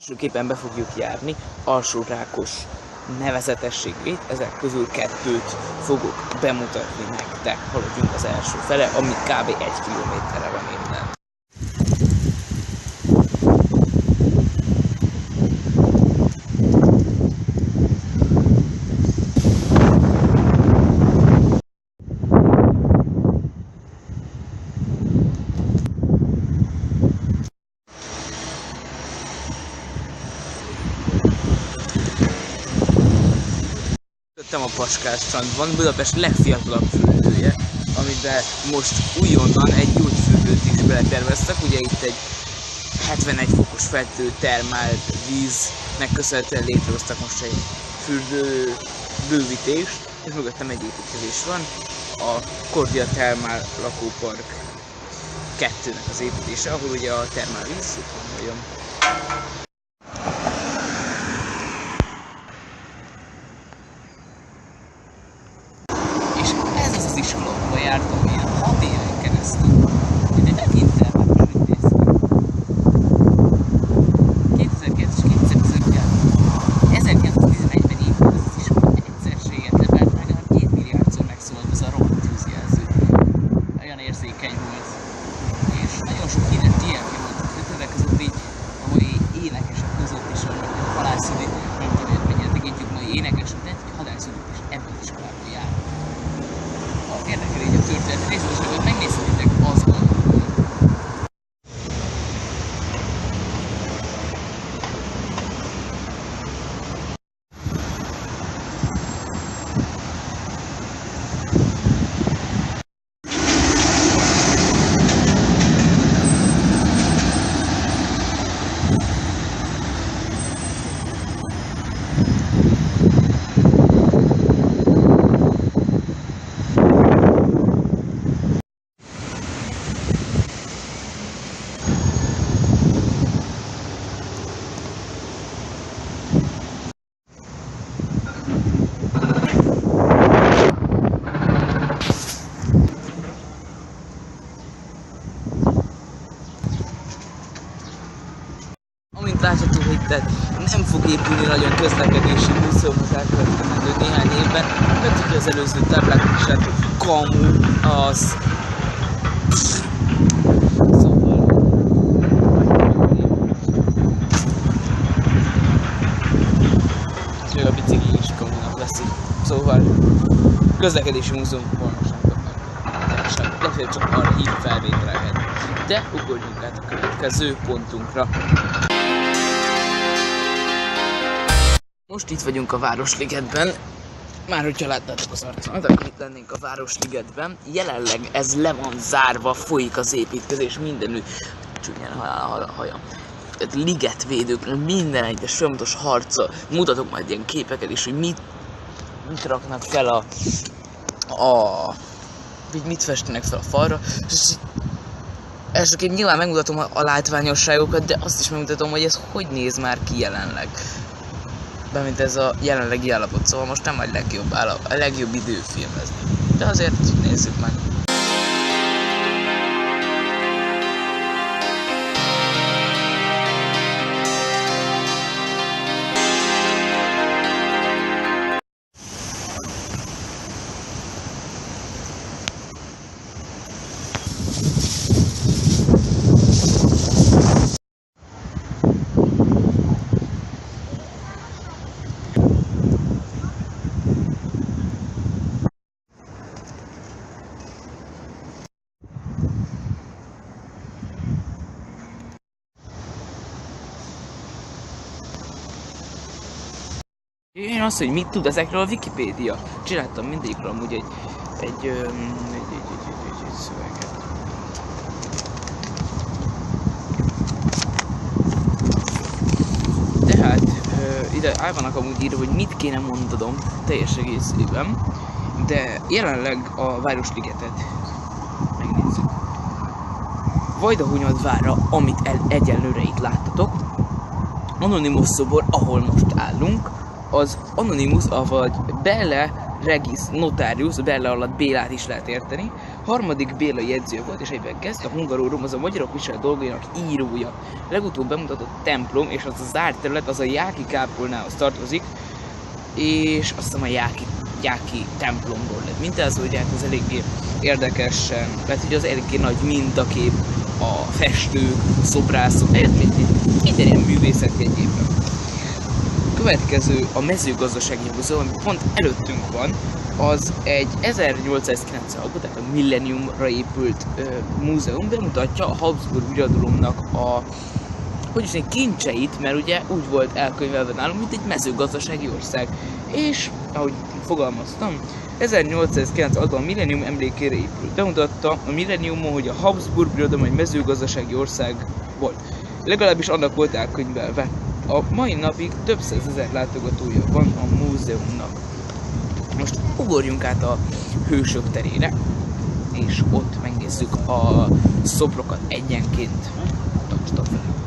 Elsőképpen be fogjuk járni Alsó-Rákos nevezetességét, ezek közül 2 fogok bemutatni nektek. Haladjunk az első fele, ami kb. 1 kilométerre van innen. A Paskás strandban, Budapest legfiatalabb fürdője, amiben most újonnan egy gyógyfürdőt is beleterveztek. Ugye itt egy 71 fokos feltő termált víznek köszönhetően létrehoztak most egy fürdő bővítést, és mögöttem egy építkezés van, a Kordia Termál lakópark 2-nek az építése, ahol ugye a termálvíz van. Iskolóba jártam ilyen 6 éven keresztül. De tekintem, hát most úgy néz ki. 2009 és 2012. 1911-ben épült az iskola, egyszerséget levert, legalább 2 milliárdszor megszólalt az a rohadt tűzjelző. Olyan érzékeny volt. És nagyon sok híres ilyenké voltak, de többek között így a mai énekesek között is vannak, hogy halászodi, nem tudom, hogy mennyire tekintjük mai énekesek, de egy halászodók is ebben az iskolában jár. Érdekel így a történet részletesebben, megnézhetitek az oldalon. Amint látható, hogy nem fog épülni nagyon közlekedési múzeum az elkövetkezendő néhány évben, mert ugye az előző táblákon is láttuk, hogy kamu, az... Szóval... Ez még a bicikli is kamunak veszi. Szóval... közlekedési múzeum valóságban legfeljebb csak archív felvételeket. De ugorjunk át a következő pontunkra. Most itt vagyunk a Városligetben, már hogyha láttátok az arcomat, akkor itt lennénk a Városligetben. Jelenleg ez le van zárva, folyik az építkezés mindenütt. Csúnyán halál a hajam. Tehát ligetvédők, minden egyes folyamatos harca. Mutatok majd ilyen képeket is, hogy mit raknak fel mit festenek fel a falra. És elsőként nyilván megmutatom a látványosságokat, de azt is megmutatom, hogy ez hogy néz már ki jelenleg. Bármint ez a jelenlegi állapot, szóval most nem a legjobb idő filmezni. De azért nézzük meg. Én azt, hogy mit tud ezekről a Wikipédia. Csináltam mindegyikről amúgy egy szöveget. Tehát ide el vannak amúgy írva, hogy mit kéne mondanom teljes egészében. De jelenleg a Városligetet megnézzük. Vajdahunyad vára, amit egyenlőre itt láttatok. Anonymous szobor, ahol most állunk. Az Anonymous, avagy Belle Regis Notarius, Belle alatt Bélát is lehet érteni, Harmadik Béla jegyző volt, és egyben Geszta Hungarorum, az a magyarok viselt dolgainak írója. Legutóbb bemutatott templom, és az a zárt terület, az a Jáki kápolnához tartozik, és azt hiszem a Jáki templomból lett mintázó, hogy hát ez eléggé érdekesen, mert ugye az eléggé nagy mintakép, a festők, a szobrászok, minden ilyen művészeti egyébben. Következő a mezőgazdasági múzeum, ami pont előttünk van, az egy 1896-ban, tehát a millenniumra épült múzeum, bemutatja a Habsburg Birodalomnak a kincseit, mert ugye úgy volt elkönyvelve nálunk, mint egy mezőgazdasági ország. És, ahogy fogalmaztam, 1896-ban a millennium emlékére épült. Bemutatta a millenniumon, hogy a Habsburg Birodalom egy mezőgazdasági ország volt. Legalábbis annak volt elkönyvelve. A mai napig több százezer látogatója van a múzeumnak. Most ugorjunk át a Hősök terére, és ott megnézzük a szobrokat egyenként. Tartsatok fel!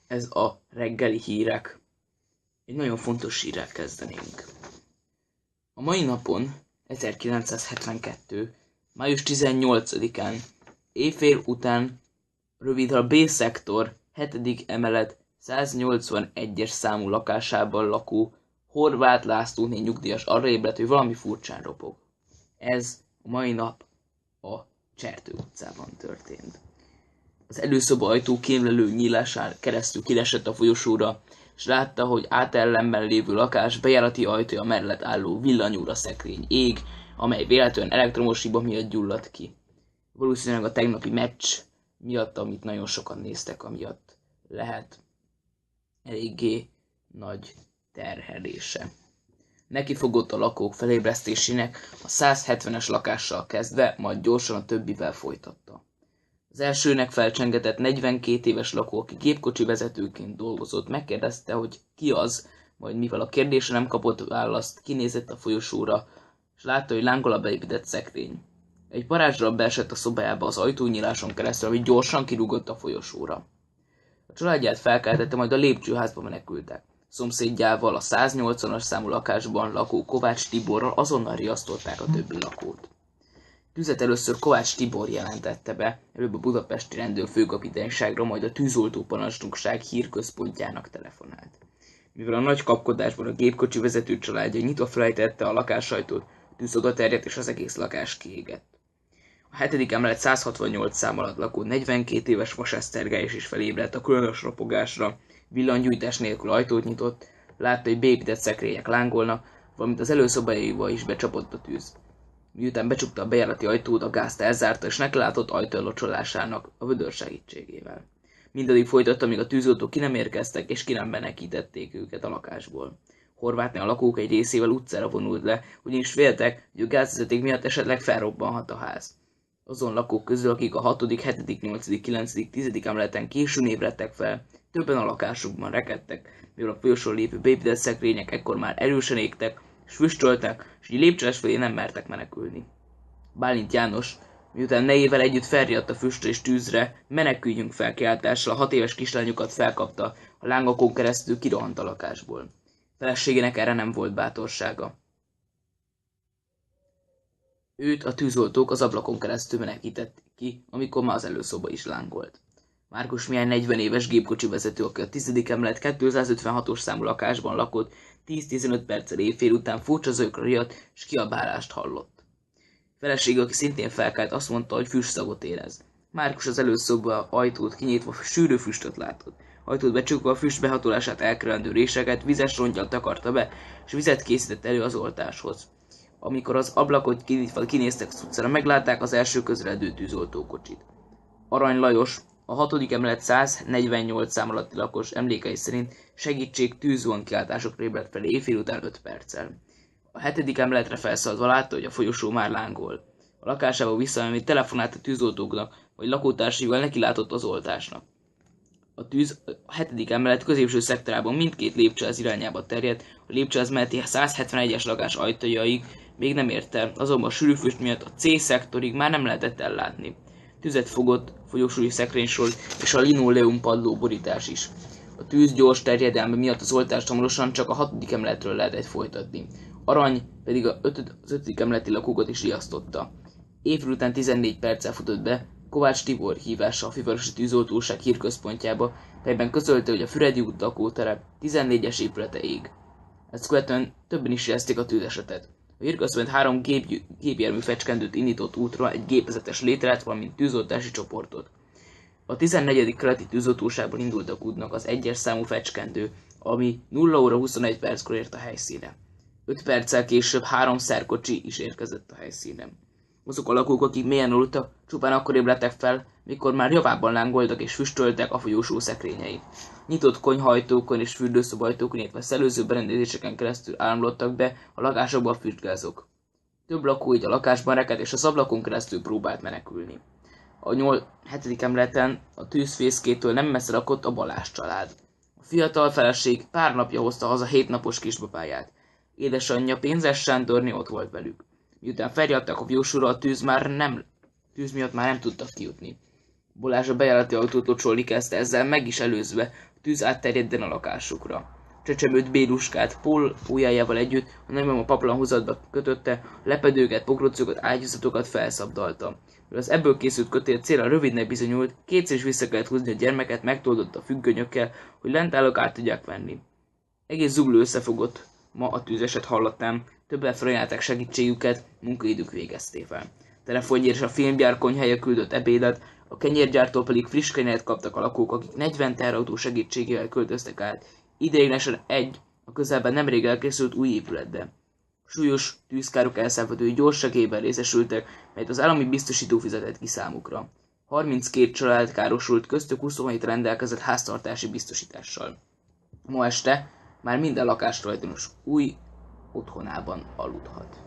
ez a reggeli hírek. Egy nagyon fontos hírrel kezdenénk. A mai napon, 1972. május 18-án, éjfél után rövidre a B-szektor 7. emelet 181-es számú lakásában lakó Horváth Lászlóné nyugdíjas arra ébredt, hogy valami furcsán ropog. Ez a mai nap a Csertő utcában történt. Az előszoba ajtó kémlelő nyílásán keresztül kiesett a folyosóra, és látta, hogy átellenben lévő lakás bejárati ajtója mellett álló villanyóra szekrény ég, amely véletlenül elektromos hiba miatt gyulladt ki. Valószínűleg a tegnapi meccs miatt, amit nagyon sokan néztek, amiatt lehet eléggé nagy terhelése. Neki fogott a lakók felébresztésének a 170-es lakással kezdve, majd gyorsan a többivel folytatta. Az elsőnek felcsengetett 42 éves lakó, aki gépkocsi vezetőként dolgozott, megkérdezte, hogy ki az, majd mivel a kérdésre nem kapott választ, kinézett a folyosóra, és látta, hogy lángol a beépített szekrény. Egy parázsdarab beesett a szobájába az ajtónyíláson keresztül, ami gyorsan kirúgott a folyosóra. A családját felkeltette, majd a lépcsőházba menekültek. Szomszédjával, a 180-as számú lakásban lakó Kovács Tiborral azonnal riasztották a többi lakót. Tüzet először Kovács Tibor jelentette be, előbb a budapesti rendőrfőkapitányságra, majd a tűzoltó parancsnokság hírközpontjának telefonált. Mivel a nagy kapkodásban a gépkocsi vezető családja nyitva felejtette a lakásajtót, tűz oda terjedt és az egész lakás kiégett. A 7. emelet 168 szám alatt lakó 42 éves Vasesztergályos is felébredt a különös ropogásra, villanygyújtás nélkül ajtót nyitott, látta, hogy beépített szekrények lángolnak, valamint az előszobájaiba is becsapott a tűz. Miután becsukta a bejárati ajtót, a gázt elzárta, és nekilátott ajtó locsolásának a vödör segítségével. Mindaddig folytatta, míg a tűzoltók ki nem érkeztek, és ki nem menekítették őket a lakásból. Horvátné a lakók egy részével utcára vonult le, ugyanis féltek, hogy a gázvezeték miatt esetleg felrobbanhat a ház. Azon lakók közül, akik a 6., 7., 8., 9., 10. emeleten későn ébredtek fel, többen a lakásukban rekedtek, mivel a folyosón lépő beépített szekrények ekkor már erősen égtek, és füstöltek, és így lépcsős felé nem mertek menekülni. Bálint János, miután nejével együtt felriadt a füstre és tűzre, meneküljünk fel kiáltással, a 6 éves kislányukat felkapta, a lángokon keresztül kirohant a lakásból. Feleségének erre nem volt bátorsága. Őt a tűzoltók az ablakon keresztül menekítették ki, amikor már az előszoba is lángolt. Márkus Mihály 40 éves gépkocsi vezető, aki a 10. emelet 256-os számú lakásban lakott, 10-15 perccel éjfél után furcsa zajokra riadt, és kiabálást hallott. Felesége, aki szintén felkelt, azt mondta, hogy füstszagot érez. Márkus az előszoba ajtót kinyitva sűrű füstöt látott. Ajtót becsukva a füst behatolását elkerülendő réseket vizes rongyal takarta be, és vizet készített elő az oltáshoz. Amikor az ablakot kinyitva kinéztek az utcára, meglátták az első közeledő tűzoltókocsit. Arany Lajos, a 6. emelet 148 szám alatti lakos emlékei szerint segítség tűzzuhan kiáltásokra ébredt fel éjfél után 5 perccel. A 7. emeletre felszaladva látta, hogy a folyosó már lángol. A lakásába visszamenve telefonált a tűzoltóknak, vagy lakótársaival nekilátott az oltásnak. A tűz a 7. emelet középső szektorában mindkét lépcsőház irányába terjedt, a lépcsőház melletti 171-es lakás ajtajaig még nem érte, azonban a sűrű füst miatt a C szektorig már nem lehetett ellátni. Tüzet fogott folyosói szekrénysor és a linoleum padló borítás is. A tűz gyors terjedelme miatt az oltást hamarosan csak a 6. emeletről lehetett folytatni. Arany pedig az 5. emeleti lakókat is riasztotta. Éjfél után 14 perccel futott be Kovács Tibor hívása a fővárosi tűzoltóság hírközpontjába, melyben közölte, hogy a Füredi út lakótelep 14-es épülete ég. Ezt követően többen is jelezték a tűzesetet. A hírközpont 3 gépjármű fecskendőt indított útra, egy gépezetes létrát, valamint tűzoltási csoportot. A 14. keleti tűzoltóságból indultak útnak az 1-es számú fecskendő, ami 0 óra 21 perckor ért a helyszínre. 5 perccel később 3 szerkocsi is érkezett a helyszínre. Azok a lakók, akik mélyen aludtak, csupán akkor ébredtek fel, mikor már javában lángoltak és füstöltek a folyósó szekrényei. Nyitott konyhajtókon és fürdőszobajtókon, illetve szellőző berendezéseken keresztül áramlottak be a lakásokba a füstgázok. Több lakó így a lakásban rekedt és az ablakon keresztül próbált menekülni. A 7. emeleten a tűzfészkétől nem messze lakott a Balázs család. A fiatal feleség pár napja hozta haza 7 napos kisbabáját. Édesanyja Pénzes Sándorné ott volt velük. Miután felriadtak a folyosóra, a tűz miatt már nem tudtak kijutni. Balázs a bejárati ajtót locsolni kezdte, ezzel meg is előzve a tűz átterjedden a lakásukra. Csecsemőt Béluskát Paul ujjájával együtt a nagymama paplanhúzatba kötötte, lepedőket, pokrocokat, ágyúzatokat felszabdalta. Mivel az ebből készült kötél célra rövidnek bizonyult, kétszer is vissza kellett húzni a gyermeket megtoldotta függönyökkel, hogy lentállók át tudják venni. Egész Zugló összefogott ma a tűzeset hallatán, többen felajánlották segítségüket, munkaidők végeztével. Telefongyér és a filmgyár konyhája küldött ebédet, a kenyérgyártól pedig friss kenyeret kaptak a lakók, akik 40 teherautó segítségével költöztek át, ideiglenesen a közelben nemrég elkészült új épületbe. Súlyos tűzkárok elszenvedői gyors segélyben részesültek, melyet az állami biztosító fizetett ki számukra. 32 család károsult, köztük 27 rendelkezett háztartási biztosítással. Ma este már minden lakástulajdonos új otthonában aludhat.